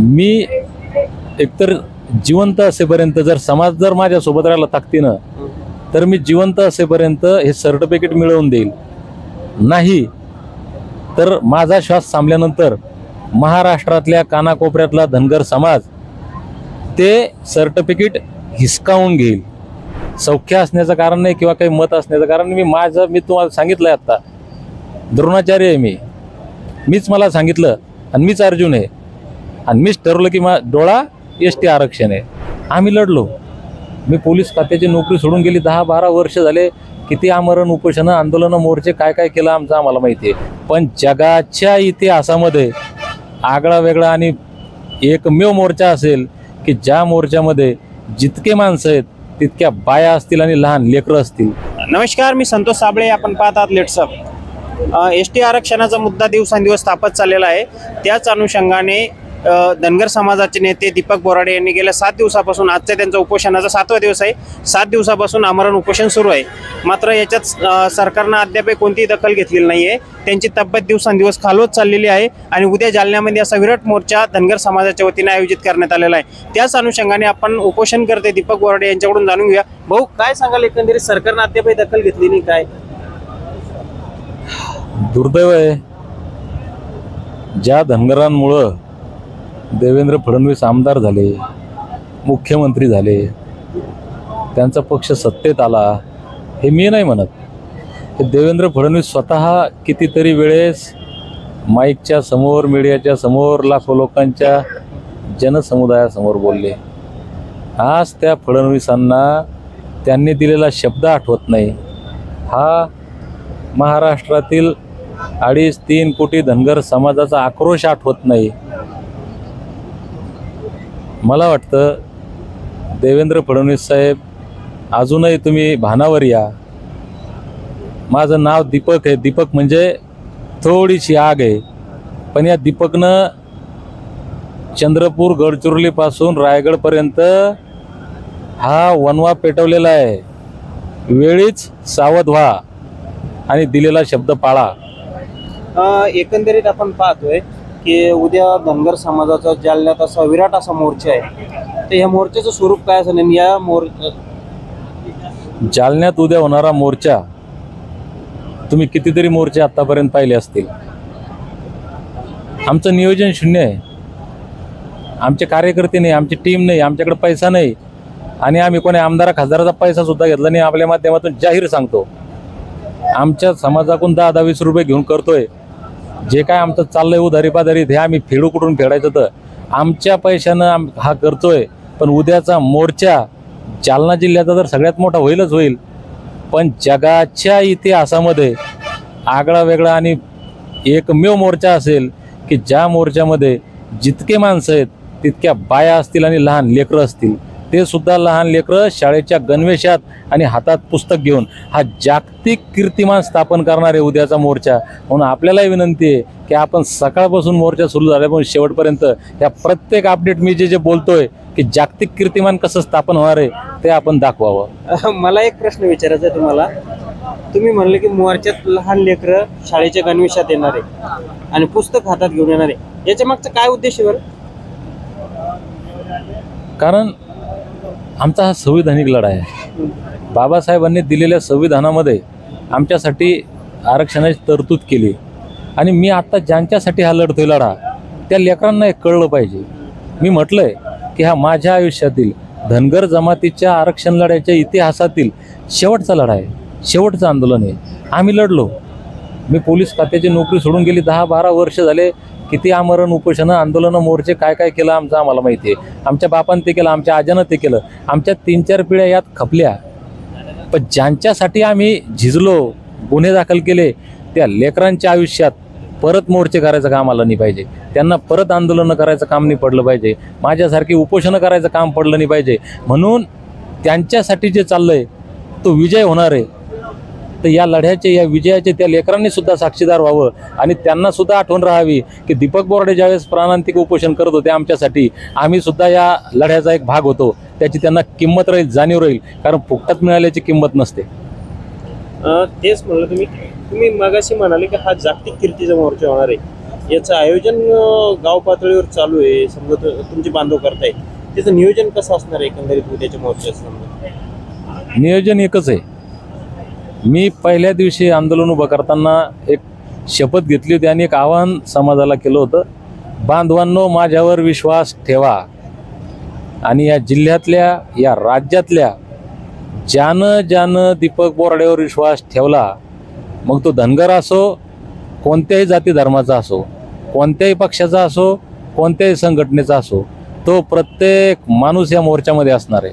मी एकतर जिवंत असेपर्यंत जर समाज जर माझ्यासोबत राहिला ताकदीनं तर मी जिवंत असेपर्यंत हे सर्टिफिकेट मिळवून देईल, नाही तर माझा श्वास थांबल्यानंतर महाराष्ट्रातल्या कानाकोपऱ्यातला धनगर समाज ते सर्टिफिकेट हिसकावून घेईल. सौख्य असण्याचं कारण नाही किंवा काही मत असण्याचं कारण नाही. मी तुम्हाला सांगितलंय आता, द्रोणाचार्य आहे मीच मला सांगितलं आणि मीच अर्जुन आहे आणि मीच ठरवलं की डोळा ST आरक्षण आहे. आम्ही लढलो. मी पोलीस खात्याची नोकरी सोडून गेली 10-12 वर्ष झाले. किती आमरण उपोषणं आंदोलनं मोर्चे काय काय केलं आमचं आम्हाला माहिती आहे. पण जगाच्या इतिहासामध्ये आगळा वेगळा आणि एकमेव मोर्चा असेल की ज्या मोर्चामध्ये जितके माणसं आहेत तितक्या बाया असतील आणि लहान लेकरं असतील. नमस्कार, मी संतोष साबळे. आपण पाहतात लेट्सअप. ST आरक्षणाचा मुद्दा दिवसांदिवस तापत चाललेला आहे. त्याच अनुषंगाने धनगर समाजाचे नेते दीपक बोराडे यांनी गेल्या 7 दिवसापासून, आजच्या त्यांचा उपोषणाचा 7वा दिवस आहे, 7 दिवसापासून आमरण उपोषण सुरू आहे. मात्र याच्यात सरकारनं अद्याप कोणतीही दखल घेतलेली नाही आहे. त्यांची तब्येत दिवसांदिवस खालवत चाललेली आहे आणि उद्या जालन्यामध्ये असा विराट मोर्चा धनगर समाजाच्या वतीने आयोजित करण्यात आलेला आहे. त्याच अनुषंगाने आपण उपोषणकर्ते दीपक बोराडे यांच्याकडून जाणून घेऊया. भाऊ, काय सांगाल, एकंदरीत सरकारनं अद्याप दखल घेतली नाही काय? दुर्दैव आहे, ज्या धनगरांमुळं देवेंद्र फडणवीस आमदार झाले, मुख्यमंत्री झाले, त्यांचा पक्ष सत्तेत आला, हे मी नाही म्हणत. हे देवेंद्र फडणवीस स्वतः कितीतरी वेळेस माईकच्या समोर, मीडियाच्या समोर, लाखो लोकांच्या जनसमुदायासमोर बोलले. आज त्या फडणवीसांना त्यांनी दिलेला शब्द आठवत नाही. हा महाराष्ट्रातील 2.5-3 कोटी धनगर समाजाचा आक्रोश आठवत नाही. मला वाटतं देवेंद्र फडणवीस साहेब, अजूनही तुम्ही भानावर या. माझं नाव दीपक आहे. दीपक म्हणजे थोडीशी आग आहे, पण या दीपकनं चंद्रपूर गडचिरोलीपासून रायगडपर्यंत हा वनवा पेटवलेला आहे. वेळीच सावध व्हा आणि दिलेला शब्द पाळा. एकंदरीत आपण पाहतोय की उद्या धनगर समाजाचा जालन्यात असा विराट असा मोर्चा आहे. तर या मोर्चाचं स्वरूप काय असेल? या जालन्यात उद्या होणारा मोर्चा, तुम्ही कितीतरी मोर्चे आतापर्यंत पाहिले असतील. आमचं नियोजन शून्य आहे. आमचे कार्यकर्ते नाही, आमची टीम नाही, आमच्याकडे पैसा नाही आणि आम्ही कोणी आमदारा खासदाराचा पैसा सुद्धा घेतला नाही. आपल्या माध्यमातून जाहीर सांगतो, आमच्या समाजाकडून 10-20 रुपये घेऊन करतोय. जे काय आमचं चाललंय उधारी पाधारी, हे आम्ही फेडू कुठून फेडायचं तर आमच्या पैशानं हा करतोय. पण उद्याचा मोर्चा जालना जिल्ह्याचा तर सगळ्यात मोठा होईलच होईल. पण जगाच्या इतिहासामध्ये आगळा वेगळा आणि एकमेव मोर्चा असेल की ज्या मोर्चामध्ये जितके माणसं आहेत तितक्या बाया असतील आणि लहान लेकरं असतील. ते सुद्धा लहान लेकरं शाळेच्या गणवेशात आणि हातात पुस्तक घेऊन. हा जागतिक कीर्तिमान स्थापन करणारे उद्याचा मोर्चा. म्हणून आपल्यालाही विनंती आहे की आपण सकाळपासून मोर्चा सुरू झाल्यापासून शेवटपर्यंत या प्रत्येक अपडेट मी जे बोलतोय की जागतिक कीर्तिमान कसं स्थापन होणार आहे ते आपण दाखवावं. मला एक प्रश्न विचारायचा आहे तुम्हाला. तुम्ही म्हणले की मोर्चात लहान लेकरं शाळेच्या गणवेशात येणार आहे आणि पुस्तक हातात घेऊन येणार आहे. याच्या मागचा काय उद्देश आहे बरं? कारण आमचा हा संविधानिक लढा आहे. बाबासाहेबांनी दिलेल्या संविधानामध्ये आमच्यासाठी आरक्षणाची तरतूद केली आणि मी आत्ता ज्यांच्यासाठी हा लढतोय लढा, त्या लेकरांना हे कळलं पाहिजे. मी म्हटलंय की हा माझ्या आयुष्यातील धनगर जमातीच्या आरक्षण लढ्याच्या इतिहासातील शेवटचा लढा आहे, शेवटचं आंदोलन आहे. आम्ही लढलो. मी पोलीस खात्याची नोकरी सोडून गेली 10-12 वर्ष झाले. किती आमरण उपोषणं, आंदोलनं, मोर्चे काय काय केलं आमचं आम्हाला माहिती आहे. आमच्या बापानं ते केलं, आमच्या आजानं ते केलं, आमच्या 3-4 पिढ्या यात खपल्या. पण ज्यांच्यासाठी आम्ही झिजलो, गुन्हे दाखल केले, त्या लेकरांच्या आयुष्यात परत मोर्चे करायचं काम आलं नाही पाहिजे. त्यांना परत आंदोलनं करायचं काम नाही पडलं पाहिजे. माझ्यासारखी उपोषणं करायचं काम पडलं नाही पाहिजे. म्हणून त्यांच्यासाठी जे चाललंय तो विजय होणार आहे. तर या लढ्याचे, या विजयाचे त्या लेकरांनी सुद्धा साक्षीदार व्हावं आणि त्यांना सुद्धा आठवण राहावी की दीपक बोराडे ज्यावेळेस प्राणांतिक उपोषण करत होते आमच्यासाठी, आम्ही सुद्धा या लढ्याचा एक भाग होतो. त्याची त्यांना किंमत राहील, जाणीव राहील. कारण फुकटात मिळाल्याची किंमत नसते. तेच म्हणलं, तुम्ही मगाशी म्हणाले की हा जागतिक कीर्तीचा मोर्चा होणार आहे. याचं आयोजन गाव पातळीवर चालू आहे, समजा तुमचे बांधव करताय, त्याचं नियोजन कसं असणार आहे एकंदरीत उद्याच्या मोर्चाचं समजा? नियोजन एकच आहे. मी पहिल्या दिवशी आंदोलन उभं करताना एक शपथ घेतली होती आणि एक आवाहन समाजाला केलं होतं, बांधवांनो माझ्यावर विश्वास ठेवा. आणि या जिल्ह्यातल्या या राज्यातल्या ज्यानं दीपक बोराडेवर विश्वास ठेवला, मग तो धनगर असो, कोणत्याही जाती धर्माचा असो, कोणत्याही पक्षाचा असो, कोणत्याही संघटनेचा असो, तो प्रत्येक माणूस या मोर्चामध्ये असणार आहे.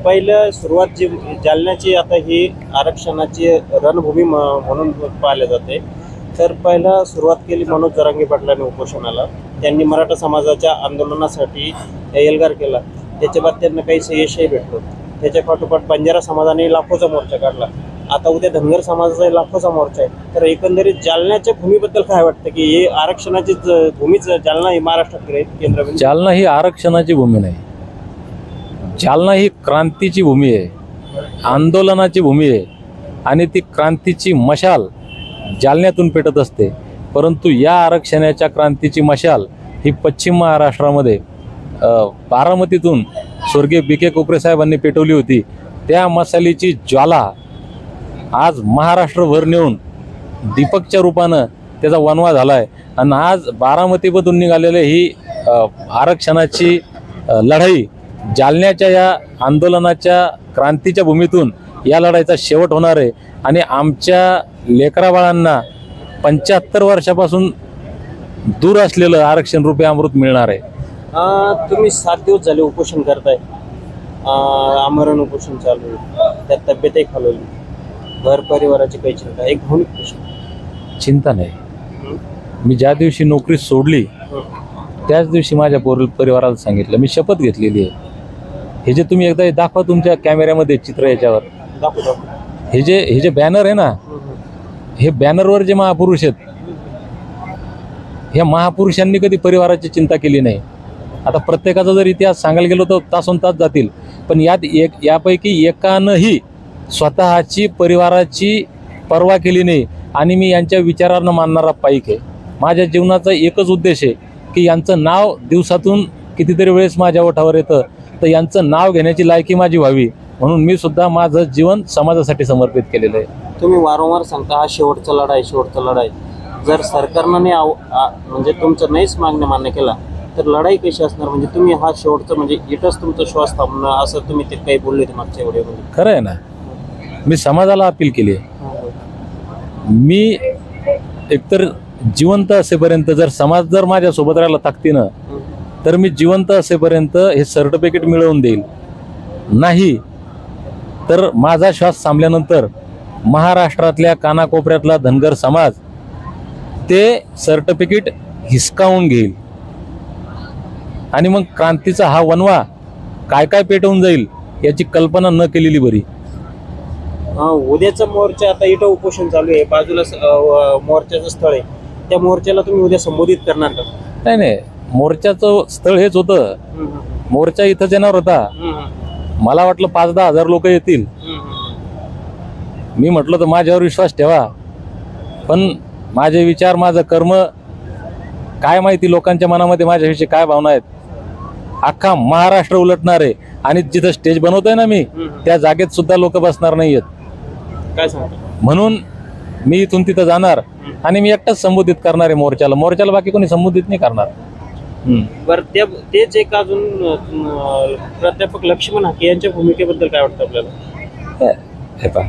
पहिलं सुरुवात जी जालन्याची आता ही आरक्षणाची रणभूमी म्हणून पाहिलं जाते. तर पहिला सुरुवात केली मनोज जरांगे पाटलांनी उपोषणाला. त्यांनी मराठा समाजाच्या आंदोलनासाठी एल्गार केला. त्याच्या बाद त्यांना काहीसं यशही भेटलं. त्याच्या पाठोपाठ बंजारा समाजाने लाखोचा मोर्चा काढला. आता उद्या धनगर समाजाचा लाखोचा मोर्चा आहे. तर एकंदरीत जालन्याच्या भूमीबद्दल काय वाटतं की हे आरक्षणाची भूमीच जालना ही महाराष्ट्रात केंद्रबिंदू? जालना ही आरक्षणाची भूमी नाही, जालना ही क्रांतीची भूमी आहे, आंदोलनाची भूमी आहे. आणि ती क्रांतीची मशाल जालन्यातून पेटत असते. परंतु या आरक्षणाच्या क्रांतीची मशाल ही पश्चिम महाराष्ट्रामध्ये बारामतीतून स्वर्गीय बी.के. कोपरे साहेबांनी पेटवली होती. त्या मशालीची ज्वाला आज महाराष्ट्रभर नेऊन दीपकच्या रूपानं त्याचा वनवा झाला आहे. आणि आज बारामतीमधून निघालेली ही आरक्षणाची लढाई जालन्याच्या या आंदोलनाच्या क्रांतीच्या भूमीतून या लढाईचा शेवट होणार आहे. आणि आमच्या लेकराबाळांना 75 वर्षापासून दूर असलेलं आरक्षण रूपी अमृत मिळणार आहे. तुम्ही 7 दिवस झाले उपोषण करताय, आमरण उपोषण चालू आहे, त्यात तब्येतही खालवली, घर परिवाराची काही चिंता, एक भावनिक प्रश्न? चिंता नाही. मी ज्या दिवशी नोकरी सोडली त्याच दिवशी माझ्या परिवाराला सांगितलं, मी शपथ घेतलेली आहे. हे जे तुम्ही एकदा दाखवा तुमच्या कॅमेऱ्यामध्ये चित्र, याच्यावर हे जे बॅनर आहे ना, हे बॅनरवर जे महापुरुष आहेत, ह्या महापुरुषांनी कधी परिवाराची चिंता केली नाही. आता प्रत्येकाचा जर इतिहास सांगायला गेलो तर तासोन तास जातील, पण यापैकी एकानंही स्वतःची परिवाराची पर्वा केली नाही. आणि मी यांच्या विचारांना मानणारा पाईक आहे. माझ्या जीवनाचा एकच उद्देश आहे की यांचं नाव दिवसातून कितीतरी वेळेस माझ्या ओठावर येतं, तर यांचं नाव घेण्याची लायकी माझी व्हावी म्हणून मी सुद्धा माझं जीवन समाजासाठी समर्पित केलेलं आहे. तुम्ही वारंवार सांगता हा शेवटचा लढा आहे, शेवटचा लढा आहे. जर सरकारने म्हणजे तुमचं नाहीच मागणं मान्य केला तर लढाई कशी असणार? म्हणजे तुम्ही हा शेवटचा म्हणजे इथंच तुमचा श्वास थांबणं असं तुम्ही ते काही बोलले होते मागच्या व्हिडिओमध्ये? खरं आहे ना, मी समाजाला अपील केली आहे. मी एकतर जिवंत असेपर्यंत जर समाज जर माझ्यासोबत राहिला ताकदीनं तर मी जिवंत असेपर्यंत हे सर्टिफिकेट मिळवून देईल. नाही तर माझा श्वास थांबल्यानंतर महाराष्ट्रातल्या कानाकोपऱ्यातला धनगर समाज ते सर्टिफिकेट हिसकावून घेईल. आणि मग क्रांतीचा हा वनवा काय काय पेटवून जाईल याची कल्पना न केलेली बरी. उद्याचा मोर्चा आता इथं उपोषण चालू आहे, बाजूला मोर्चाचं स्थळ आहे, त्या मोर्चाला तुम्ही उद्या संबोधित करणार का? नाही, मोर्चाचं स्थळ हेच होतं. मोर्चा इथंच येणार होता. मला वाटलं 5-10 हजार लोक येतील. मी म्हटलं तर माझ्यावर विश्वास ठेवा, पण माझे विचार, माझं कर्म, काय माहिती लोकांच्या मनामध्ये माझ्याविषयी काय भावना आहेत. अख्खा महाराष्ट्र उलटणार आहे. आणि जिथं स्टेज बनवतोय ना मी, त्या जागेत सुद्धा लोक बसणार नाहीयेत. काय सांगता? म्हणून मी इथून तिथं जाणार आणि मी एकटाच संबोधित करणार आहे मोर्चाला बाकी कोणी संबोधित नाही करणार. बरं, तेच एक अजून प्राध्यापक लक्ष्मण हाके यांच्या भूमिकेबद्दल काय वाटतं आपल्याला? हे पहा,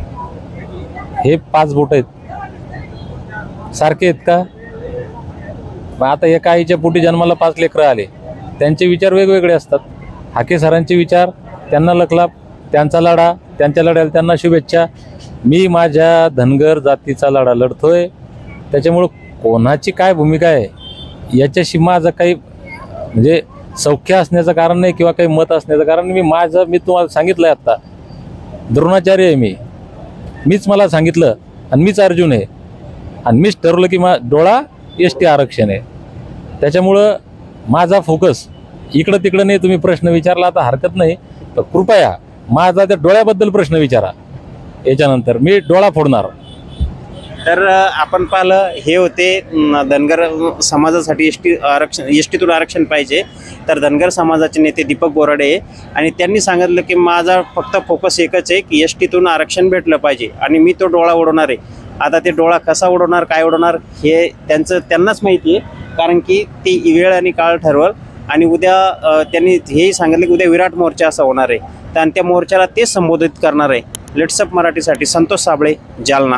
हे 5 बोट आहेत, सारखे आहेत का? मग आता एका आईच्या पोटी जन्माला 5 लेकरं आले, त्यांचे विचार वेगवेगळे असतात. हाके सरांचे विचार, त्यांना लखलाप, त्यांचा लढा, त्यांच्या लढ्याला त्यांना शुभेच्छा. मी माझ्या धनगर जातीचा लढा लढतोय. त्याच्यामुळं कोणाची काय भूमिका आहे याच्याशी माझं काही म्हणजे सौख्य असण्याचं कारण नाही किंवा काही मत असण्याचं कारण नाही. मी तुम्हाला सांगितलं आहे आत्ता, द्रोणाचार्य आहे मीच मला सांगितलं आणि मीच अर्जुन आहे आणि मीच ठरवलं की डोळा ST आरक्षण आहे. त्याच्यामुळं माझा फोकस इकडं तिकडं नाही. तुम्ही प्रश्न विचारला आता हरकत नाही, तर कृपया माझा त्या डोळ्याबद्दल प्रश्न विचारा. याच्यानंतर मी डोळा फोडणार. तर आपण पाहिलं हे होते धनगर समाजासाठी एसटीतून आरक्षण पाहिजे. तर धनगर समाजाचे नेते दीपक बोराडे आणि त्यांनी सांगितलं की माझा फक्त फोकस एकच आहे की एसटीतून आरक्षण भेटलं पाहिजे आणि मी तो डोळा उडवणार आहे. आता ते डोळा कसा उडवणार काय उडवणार हे त्यांनाच माहिती आहे, कारण की ती वेळ आणि काळ ठरवल. आणि उद्या त्यांनी हेही सांगितलं की उद्या विराट मोर्चा असा होणार आहे, तर त्या मोर्चाला ते संबोधित करणार आहे. लेट्सअप मराठीसाठी संतोष साबळे, जालना.